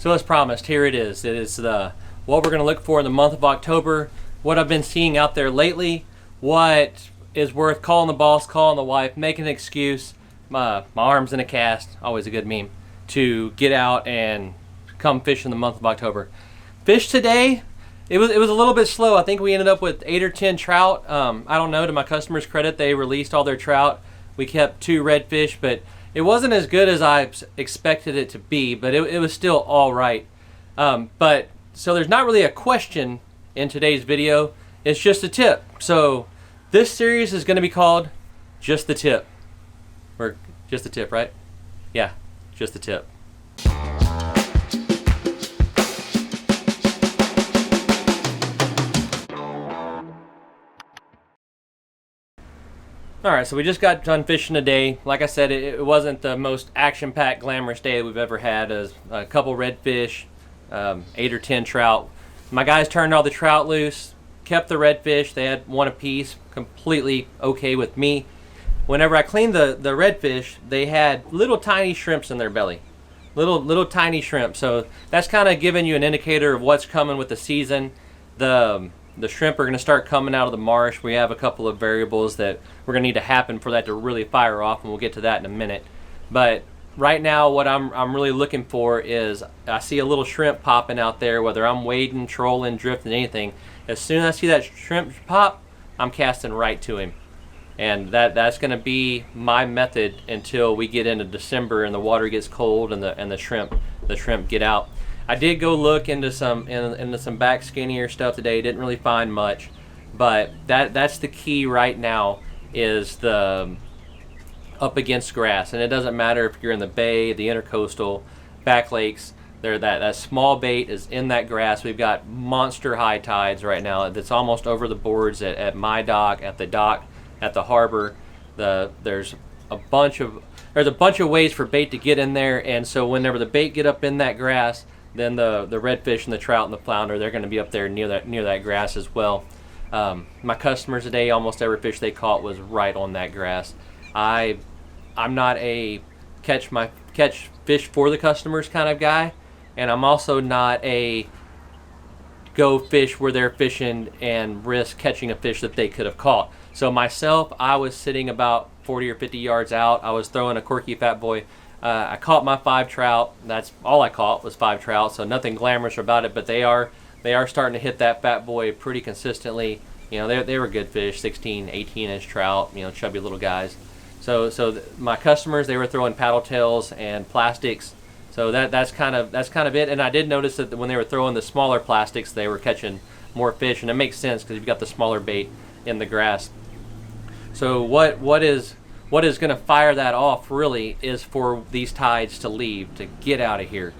So as promised, here it is. It is what we're going to look for in the month of October, what I've been seeing out there lately, what is worth calling the boss, calling the wife, making an excuse, my arm's in a cast, always a good meme, to get out and come fish in the month of October. Fish today, it was a little bit slow. I think we ended up with 8 or 10 trout. I don't know, to my customers' credit, they released all their trout. We kept 2 redfish, but it wasn't as good as I expected it to be, but it was still all right. But so there's not really a question in today's video. It's just a tip. So this series is going to be called Just the Tip. Or just the tip, right? Yeah, just the tip. Alright, so we just got done fishing today. Like I said, it wasn't the most action-packed, glamorous day we've ever had. As a couple redfish, 8 or 10 trout. My guys turned all the trout loose, kept the redfish. They had 1 apiece, completely okay with me. Whenever I cleaned the redfish, they had little tiny shrimps in their belly. Little tiny shrimp. So that's kind of giving you an indicator of what's coming with the season. The shrimp are going to start coming out of the marsh. We have a couple of variables that we're going to need to happen for that to really fire off, and we'll get to that in a minute. But right now, what I'm really looking for is I see a little shrimp popping out there, whether I'm wading, trolling, drifting, anything. As soon as I see that shrimp pop, I'm casting right to him. And that's going to be my method until we get into December and the water gets cold and the shrimp get out. I did go look into some back skinnier stuff today. Didn't really find much, but that's the key right now, is the up against grass. And it doesn't matter if you're in the bay, the intercoastal, back lakes. That small bait is in that grass. We've got monster high tides right now. That's almost over the boards at my dock, at the harbor. There's a bunch of ways for bait to get in there, and so whenever the bait get up in that grass, then the redfish and the trout and the flounder, they're going to be up there near that grass as well. My customers today, almost every fish they caught was right on that grass. I'm not a catch fish for the customers kind of guy, and I'm also not a go fish where they're fishing and risk catching a fish that they could have caught. So myself, I was sitting about 40 or 50 yards out. I was throwing a Corky Fat Boy. I caught my 5 trout. That's all I caught was 5 trout, so nothing glamorous about it, but they are starting to hit that Fat Boy pretty consistently. You know, they were good fish, 16, 18-inch trout, you know, chubby little guys. So my customers, they were throwing paddle tails and plastics. So that's kind of it. And I did notice that when they were throwing the smaller plastics, they were catching more fish, and it makes sense because you've got the smaller bait in the grass. So what is going to fire that off really is for these tides to leave, to get out of here.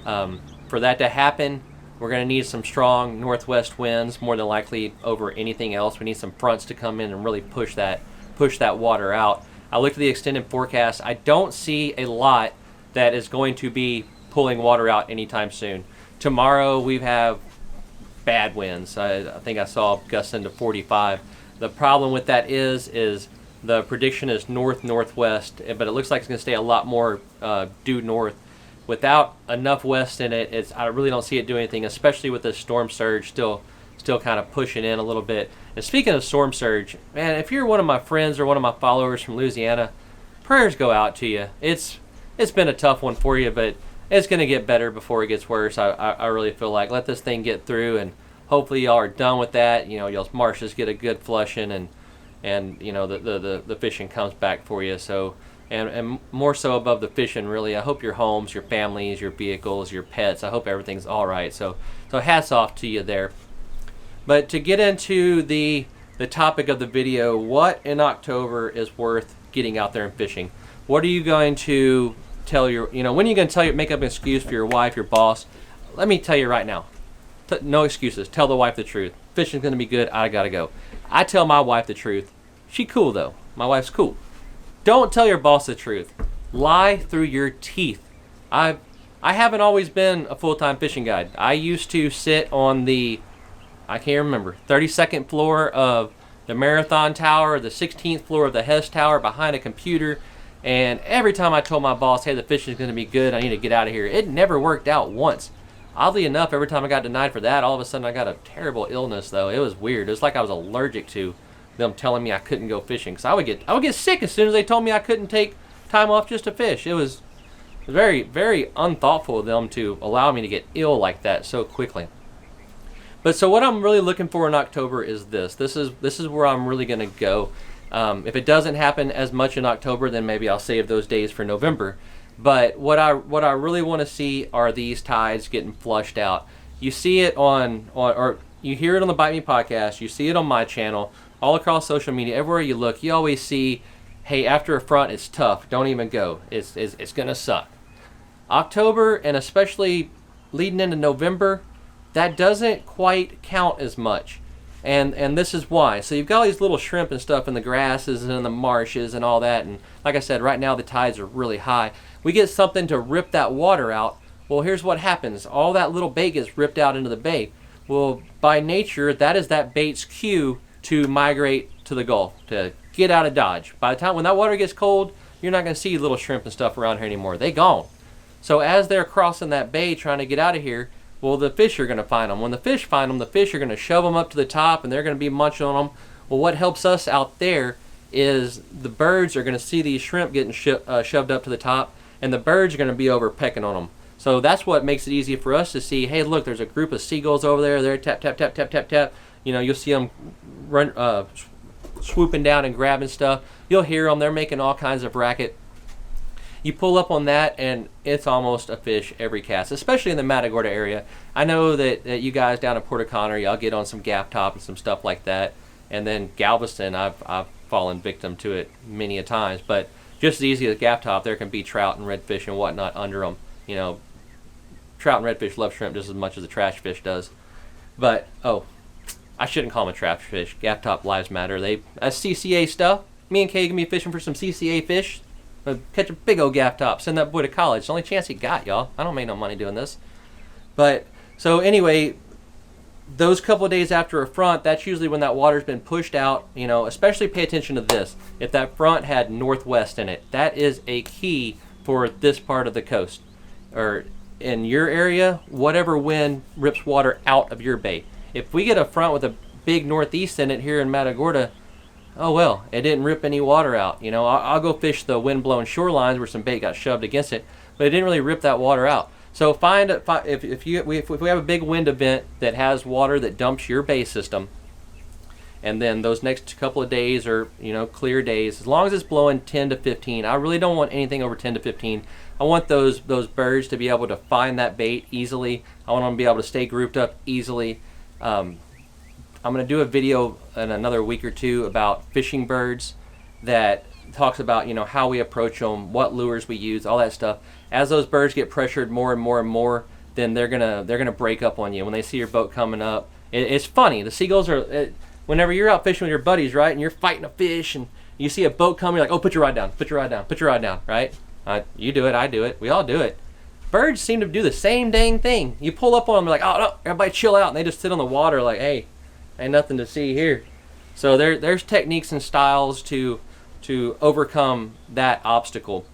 For that to happen, we're going to need some strong northwest winds, more than likely over anything else. We need some fronts to come in and really push that water out. I looked at the extended forecast. I don't see a lot that is going to be pulling water out anytime soon. Tomorrow we have bad winds. I think I saw gusts into 45. The problem with that is the prediction is northwest, but it looks like it's going to stay a lot more due north. Without enough west in it, I really don't see it doing anything, especially with this storm surge still kind of pushing in a little bit. And speaking of storm surge, man, if you're one of my friends or one of my followers from Louisiana, prayers go out to you. It's been a tough one for you, but it's going to get better before it gets worse. I really feel like let this thing get through, and hopefully y'all are done with that. You know, y'all's marshes get a good flushing, and you know the fishing comes back for you. So and more so above the fishing, really, I hope your homes, your families, your vehicles, your pets, I hope everything's all right. So hats off to you there. But to get into the topic of the video, what in October is worth getting out there and fishing? What are you going to tell when are you going to make up an excuse for your wife, your boss? Let me tell you right now, no excuses. Tell the wife the truth. Fishing's going to be good. I got to go. I tell my wife the truth. She cool though. My wife's cool. Don't tell your boss the truth. Lie through your teeth. I haven't always been a full-time fishing guide. I used to sit on the, I can't remember, 32nd floor of the Marathon Tower, the 16th floor of the Hess Tower behind a computer, And every time I told my boss, hey, the fishing is going to be good, I need to get out of here, it never worked out once. Oddly enough, every time I got denied for that, all of a sudden I got a terrible illness, though. It was weird. It was like I was allergic to them telling me I couldn't go fishing. Because I would get sick as soon as they told me I couldn't take time off just to fish. It was very, very unthoughtful of them to allow me to get ill like that so quickly. But so what I'm really looking for in October is this. This is where I'm really going to go. If it doesn't happen as much in October, then maybe I'll save those days for November. But what I really want to see are these tides getting flushed out. You see it or you hear it on the Bite Me podcast. You see it on my channel, all across social media. Everywhere you look, you always see, hey, after a front, it's tough. Don't even go. It's gonna suck. October, and especially leading into November, that doesn't quite count as much. And this is why. So you've got all these little shrimp and stuff in the grasses and in the marshes and all that. And like I said, right now the tides are really high. We get something to rip that water out. Well, here's what happens. All that little bait gets ripped out into the bay. Well, by nature, that is that bait's cue to migrate to the Gulf, to get out of Dodge. By the time when that water gets cold, you're not going to see little shrimp and stuff around here anymore. They gone. So as they're crossing that bay trying to get out of here, well, the fish are going to find them. When the fish find them, the fish are going to shove them up to the top, and they're going to be munching on them. Well, what helps us out there is the birds are going to see these shrimp getting shoved up to the top, and the birds are going to be over pecking on them. So that's what makes it easy for us to see, hey, look, there's a group of seagulls over there. They're tap, tap, tap, tap, tap, tap. You know, you'll see them swooping down and grabbing stuff. You'll hear them. They're making all kinds of racket. You pull up on that, and it's almost a fish every cast, especially in the Matagorda area. I know that you guys down at Port O'Connor, y'all get on some gaff top and some stuff like that. And then Galveston, I've fallen victim to it many a times. But just as easy as gaff top, there can be trout and redfish and whatnot under them. You know, trout and redfish love shrimp just as much as the trash fish does. But, I shouldn't call them a trash fish. Gaff top lives matter. That's CCA stuff. Me and Kay can be fishing for some CCA fish. Catch a big old gaff top, send that boy to college. It's the only chance he got, y'all. I don't make no money doing this. But, so anyway, those couple of days after a front, that's usually when that water's been pushed out. You know, especially pay attention to this. If that front had northwest in it, that is a key for this part of the coast. Or in your area, whatever wind rips water out of your bay. If we get a front with a big northeast in it here in Matagorda, oh well, it didn't rip any water out. You know, I'll go fish the wind-blown shorelines where some bait got shoved against it, but it didn't really rip that water out. So if we have a big wind event that has water that dumps your bay system, and then those next couple of days are, you know, clear days, as long as it's blowing 10 to 15, I really don't want anything over 10 to 15. I want those birds to be able to find that bait easily. I want them to be able to stay grouped up easily. I'm going to do a video in another week or two about fishing birds that talks about, you know, how we approach them, what lures we use, all that stuff. As those birds get pressured more and more and more, then they're gonna break up on you when they see your boat coming up. It's funny. The seagulls are whenever you're out fishing with your buddies, right, and you're fighting a fish, and you see a boat coming, you're like, oh, put your rod down, put your rod down, put your rod down, right? You do it, I do it, we all do it. Birds seem to do the same dang thing. You pull up on them, like, oh no, everybody chill out, and they just sit on the water like, hey, ain't nothing to see here. So there's techniques and styles to overcome that obstacle.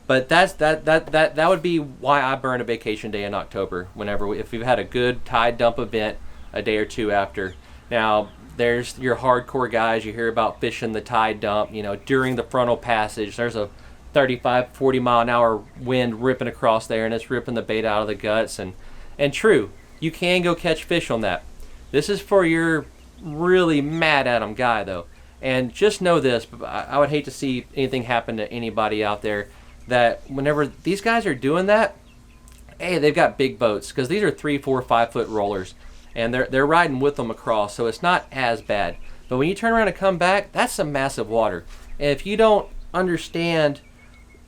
But that would be why I burn a vacation day in October. If we've had a good tide dump event a day or two after. Now there's your hardcore guys. You hear about fishing the tide dump. You know, during the frontal passage, there's a 35, 40 mile an hour wind ripping across there, and it's ripping the bait out of the guts. And true, you can go catch fish on that. This is for your really mad at 'em guy, though. And just know this, I would hate to see anything happen to anybody out there, that whenever these guys are doing that, hey, they've got big boats, because these are 3, 4, 5 foot rollers, and they're riding with them across, so it's not as bad. But when you turn around and come back, that's some massive water. And if you don't understand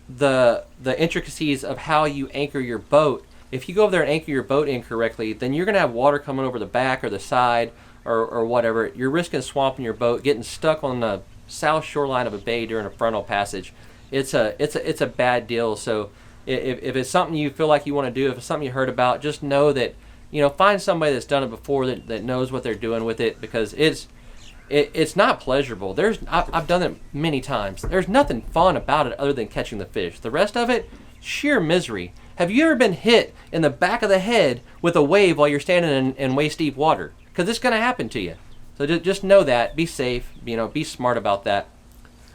the intricacies of how you anchor your boat, if you go over there and anchor your boat incorrectly, then you're going to have water coming over the back or the side or whatever. You're risking swamping your boat, getting stuck on the south shoreline of a bay during a frontal passage. It's a bad deal. So if it's something you feel like you want to do, if it's something you heard about, just know that, you know, find somebody that's done it before that knows what they're doing with it, because it's not pleasurable. I've done it many times. There's nothing fun about it other than catching the fish. The rest of it, sheer misery. Have you ever been hit in the back of the head with a wave while you're standing in waist deep water? Because it's going to happen to you. So just know that. Be safe. Be smart about that.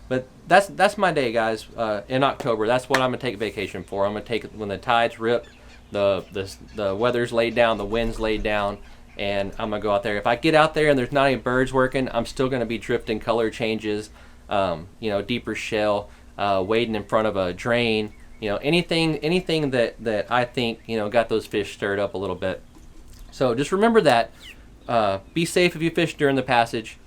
But that's my day, guys. In October, that's what I'm gonna take vacation for. I'm gonna take it when the tides rip, the weather's laid down, the wind's laid down, and I'm gonna go out there. If I get out there and there's not any birds working, I'm still gonna be drifting color changes, deeper shell, wading in front of a drain. Anything that I think got those fish stirred up a little bit. So just remember that. Be safe if you fish during the passage.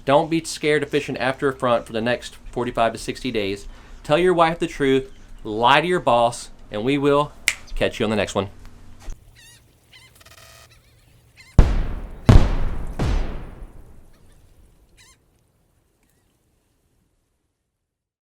Don't be scared of fishing after a front for the next 45 to 60 days. Tell your wife the truth, lie to your boss, and we will catch you on the next one.